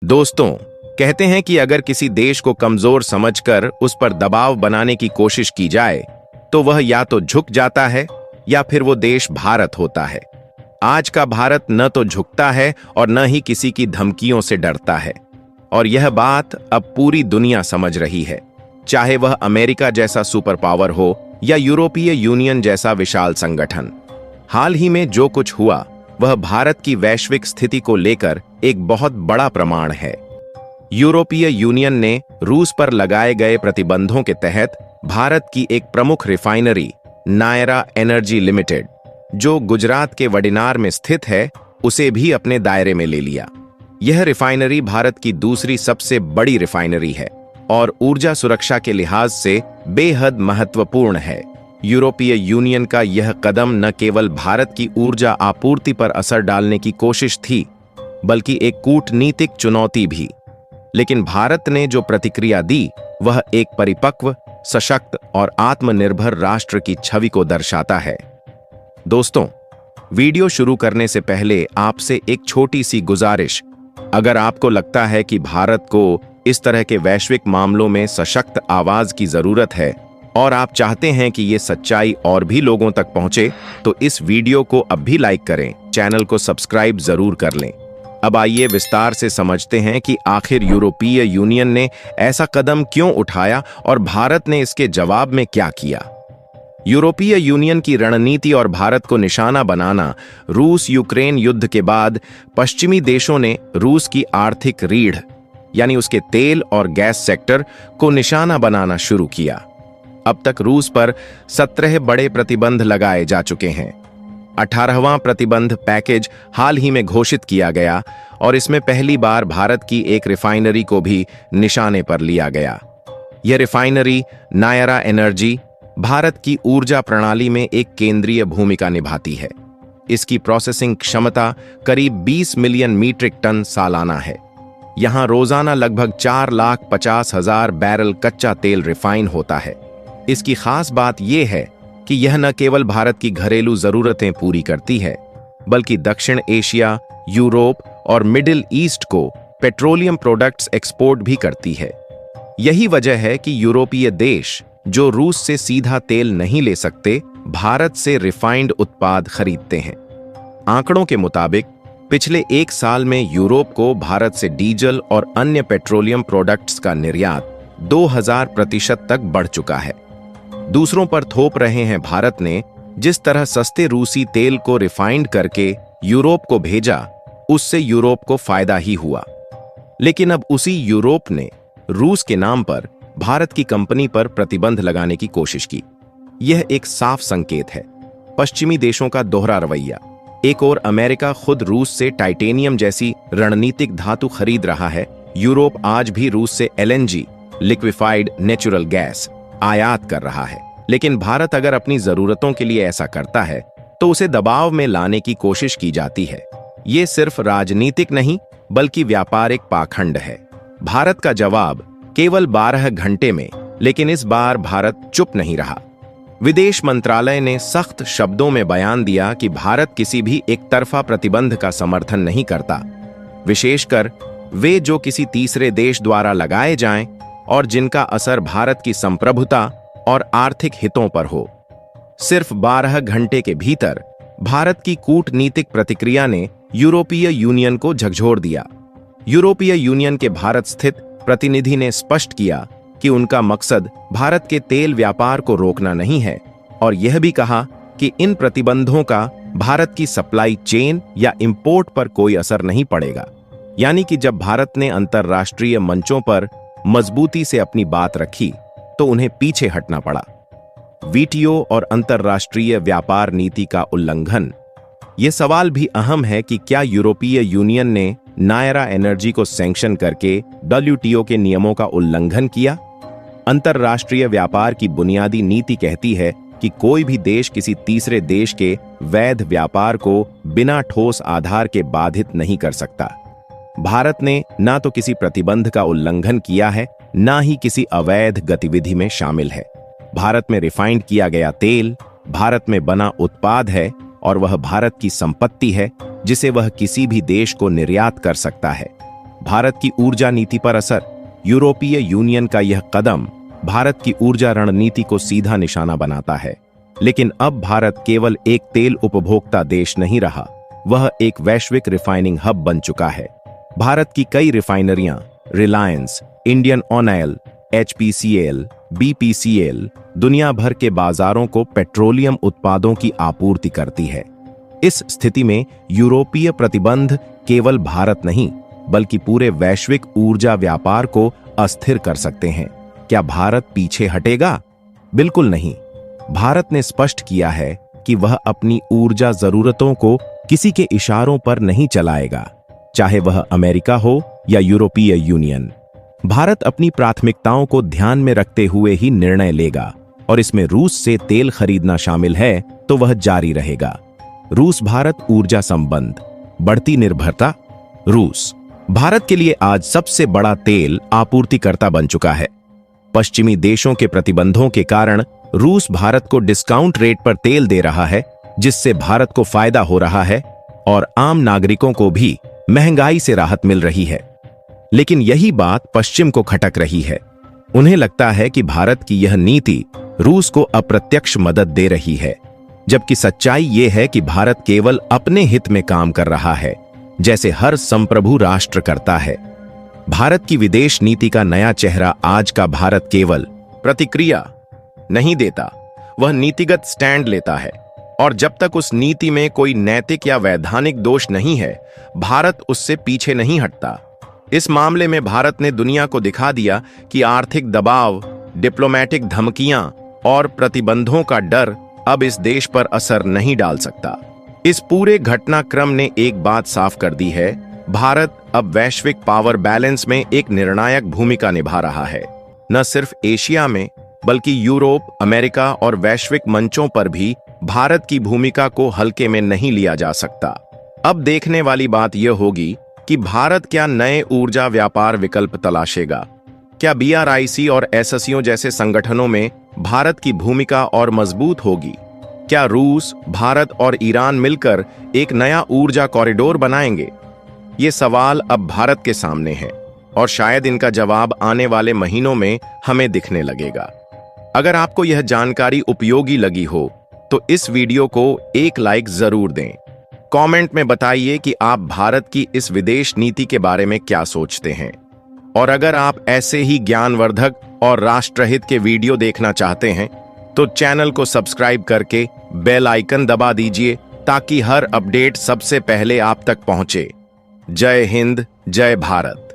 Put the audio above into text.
दोस्तों, कहते हैं कि अगर किसी देश को कमजोर समझकर उस पर दबाव बनाने की कोशिश की जाए तो वह या तो झुक जाता है या फिर वो देश भारत होता है। आज का भारत न तो झुकता है और न ही किसी की धमकियों से डरता है, और यह बात अब पूरी दुनिया समझ रही है, चाहे वह अमेरिका जैसा सुपर पावर हो या यूरोपीय यूनियन जैसा विशाल संगठन। हाल ही में जो कुछ हुआ वह भारत की वैश्विक स्थिति को लेकर एक बहुत बड़ा प्रमाण है। यूरोपीय यूनियन ने रूस पर लगाए गए प्रतिबंधों के तहत भारत की एक प्रमुख रिफाइनरी नायरा एनर्जी लिमिटेड, जो गुजरात के वडिनार में स्थित है, उसे भी अपने दायरे में ले लिया। यह रिफाइनरी भारत की दूसरी सबसे बड़ी रिफाइनरी है और ऊर्जा सुरक्षा के लिहाज से बेहद महत्वपूर्ण है। यूरोपीय यूनियन का यह कदम न केवल भारत की ऊर्जा आपूर्ति पर असर डालने की कोशिश थी, बल्कि एक कूटनीतिक चुनौती भी। लेकिन भारत ने जो प्रतिक्रिया दी वह एक परिपक्व, सशक्त और आत्मनिर्भर राष्ट्र की छवि को दर्शाता है। दोस्तों, वीडियो शुरू करने से पहले आपसे एक छोटी सी गुजारिश। अगर आपको लगता है कि भारत को इस तरह के वैश्विक मामलों में सशक्त आवाज की जरूरत है और आप चाहते हैं कि ये सच्चाई और भी लोगों तक पहुंचे, तो इस वीडियो को अब भी लाइक करें, चैनल को सब्सक्राइब जरूर कर लें। अब आइए विस्तार से समझते हैं कि आखिर यूरोपीय यूनियन ने ऐसा कदम क्यों उठाया और भारत ने इसके जवाब में क्या किया। यूरोपीय यूनियन की रणनीति और भारत को निशाना बनाना। रूस यूक्रेन युद्ध के बाद पश्चिमी देशों ने रूस की आर्थिक रीढ़ यानी उसके तेल और गैस सेक्टर को निशाना बनाना शुरू किया। अब तक रूस पर 17 बड़े प्रतिबंध लगाए जा चुके हैं। 18वां प्रतिबंध पैकेज हाल ही में घोषित किया गया और इसमें पहली बार भारत की एक रिफाइनरी को भी निशाने पर लिया गया। यह रिफाइनरी नायरा एनर्जी भारत की ऊर्जा प्रणाली में एक केंद्रीय भूमिका निभाती है। इसकी प्रोसेसिंग क्षमता करीब 20 मिलियन मीट्रिक टन सालाना है। यहां रोजाना लगभग 4,50,000 बैरल कच्चा तेल रिफाइन होता है। इसकी खास बात यह है कि यह न केवल भारत की घरेलू जरूरतें पूरी करती है, बल्कि दक्षिण एशिया, यूरोप और मिडिल ईस्ट को पेट्रोलियम प्रोडक्ट्स एक्सपोर्ट भी करती है। यही वजह है कि यूरोपीय देश जो रूस से सीधा तेल नहीं ले सकते, भारत से रिफाइंड उत्पाद खरीदते हैं। आंकड़ों के मुताबिक पिछले एक साल में यूरोप को भारत से डीजल और अन्य पेट्रोलियम प्रोडक्ट्स का निर्यात 2000% तक बढ़ चुका है। दूसरों पर थोप रहे हैं भारत ने जिस तरह सस्ते रूसी तेल को रिफाइंड करके यूरोप को भेजा, उससे यूरोप को फायदा ही हुआ। लेकिन अब उसी यूरोप ने रूस के नाम पर भारत की कंपनी पर प्रतिबंध लगाने की कोशिश की। यह एक साफ संकेत है पश्चिमी देशों का दोहरा रवैया। एक और अमेरिका खुद रूस से टाइटेनियम जैसी रणनीतिक धातु खरीद रहा है। यूरोप आज भी रूस से LNG लिक्विफाइड नेचुरल गैस आयात कर रहा है। लेकिन भारत अगर अपनी जरूरतों के लिए ऐसा करता है तो उसे दबाव में लाने की कोशिश की जाती है। ये सिर्फ राजनीतिक नहीं बल्कि व्यापारिक पाखंड है। भारत का जवाब केवल 12 घंटे में, लेकिन इस बार भारत चुप नहीं रहा। विदेश मंत्रालय ने सख्त शब्दों में बयान दिया कि भारत किसी भी एक तरफा प्रतिबंध का समर्थन नहीं करता, विशेषकर वे जो किसी तीसरे देश द्वारा लगाए जाएं और जिनका असर भारत की संप्रभुता और आर्थिक हितों पर हो। सिर्फ 12 घंटे के भीतर भारत की कूटनीतिक प्रतिक्रिया ने यूरोपीय यूनियन को झकझोर दिया। यूरोपीय यूनियन के भारत स्थित प्रतिनिधि ने स्पष्ट किया कि उनका मकसद भारत के तेल व्यापार को रोकना नहीं है, और यह भी कहा कि इन प्रतिबंधों का भारत की सप्लाई चेन या इंपोर्ट पर कोई असर नहीं पड़ेगा। यानी कि जब भारत ने अंतर्राष्ट्रीय मंचों पर मजबूती से अपनी बात रखी तो उन्हें पीछे हटना पड़ा। WTO और अंतर्राष्ट्रीय व्यापार नीति का उल्लंघन। यह सवाल भी अहम है कि क्या यूरोपीय यूनियन ने नायरा एनर्जी को सैंक्शन करके WTO के नियमों का उल्लंघन किया? अंतर्राष्ट्रीय व्यापार की बुनियादी नीति कहती है कि कोई भी देश किसी तीसरे देश के वैध व्यापार को बिना ठोस आधार के बाधित नहीं कर सकता। भारत ने ना तो किसी प्रतिबंध का उल्लंघन किया है, ना ही किसी अवैध गतिविधि में शामिल है। भारत में रिफाइंड किया गया तेल भारत में बना उत्पाद है और वह भारत की संपत्ति है जिसे वह किसी भी देश को निर्यात कर सकता है। भारत की ऊर्जा नीति पर असर। यूरोपीय यूनियन का यह कदम भारत की ऊर्जा रणनीति को सीधा निशाना बनाता है। लेकिन अब भारत केवल एक तेल उपभोक्ता देश नहीं रहा, वह एक वैश्विक रिफाइनिंग हब बन चुका है। भारत की कई रिफाइनरियां Reliance, Indian Oil, HPCL, BPCL दुनिया भर के बाजारों को पेट्रोलियम उत्पादों की आपूर्ति करती है। इस स्थिति में यूरोपीय प्रतिबंध केवल भारत नहीं बल्कि पूरे वैश्विक ऊर्जा व्यापार को अस्थिर कर सकते हैं। क्या भारत पीछे हटेगा? बिल्कुल नहीं। भारत ने स्पष्ट किया है कि वह अपनी ऊर्जा जरूरतों को किसी के इशारों पर नहीं चलाएगा, चाहे वह अमेरिका हो या यूरोपीय यूनियन। भारत अपनी प्राथमिकताओं को ध्यान में रखते हुए ही निर्णय लेगा और इसमें रूस से तेल खरीदना शामिल है तो वह जारी रहेगा। रूस भारत ऊर्जा संबंध, बढ़ती निर्भरता। रूस भारत के लिए आज सबसे बड़ा तेल आपूर्तिकर्ता बन चुका है। पश्चिमी देशों के प्रतिबंधों के कारण रूस भारत को डिस्काउंट रेट पर तेल दे रहा है, जिससे भारत को फायदा हो रहा है और आम नागरिकों को भी महंगाई से राहत मिल रही है। लेकिन यही बात पश्चिम को खटक रही है। उन्हें लगता है कि भारत की यह नीति रूस को अप्रत्यक्ष मदद दे रही है, जबकि सच्चाई यह है कि भारत केवल अपने हित में काम कर रहा है, जैसे हर संप्रभु राष्ट्र करता है। भारत की विदेश नीति का नया चेहरा आज का भारत केवल प्रतिक्रिया नहीं देता, वह नीतिगत स्टैंड लेता है। और जब तक उस नीति में कोई नैतिक या वैधानिक दोष नहीं है, भारत उससे पीछे नहीं हटता। इस मामले में भारत ने दुनिया को दिखा दिया कि आर्थिक दबाव, डिप्लोमैटिक धमकियां और प्रतिबंधों का डर अब इस देश पर असर नहीं डाल सकता। इस पूरे घटनाक्रम ने एक बात साफ कर दी है, भारत अब वैश्विक पावर बैलेंस में एक निर्णायक भूमिका निभा रहा है। न सिर्फ एशिया में बल्कि यूरोप, अमेरिका और वैश्विक मंचों पर भी भारत की भूमिका को हल्के में नहीं लिया जा सकता। अब देखने वाली बात यह होगी कि भारत क्या नए ऊर्जा व्यापार विकल्प तलाशेगा। क्या BRIC और SCO जैसे संगठनों में भारत की भूमिका और मजबूत होगी? क्या रूस, भारत और ईरान मिलकर एक नया ऊर्जा कॉरिडोर बनाएंगे? ये सवाल अब भारत के सामने हैं और शायद इनका जवाब आने वाले महीनों में हमें दिखने लगेगा। अगर आपको यह जानकारी उपयोगी लगी हो तो इस वीडियो को एक लाइक जरूर दें। कमेंट में बताइए कि आप भारत की इस विदेश नीति के बारे में क्या सोचते हैं। और अगर आप ऐसे ही ज्ञानवर्धक और राष्ट्रहित के वीडियो देखना चाहते हैं तो चैनल को सब्सक्राइब करके बेल आइकन दबा दीजिए ताकि हर अपडेट सबसे पहले आप तक पहुंचे। जय हिंद, जय भारत।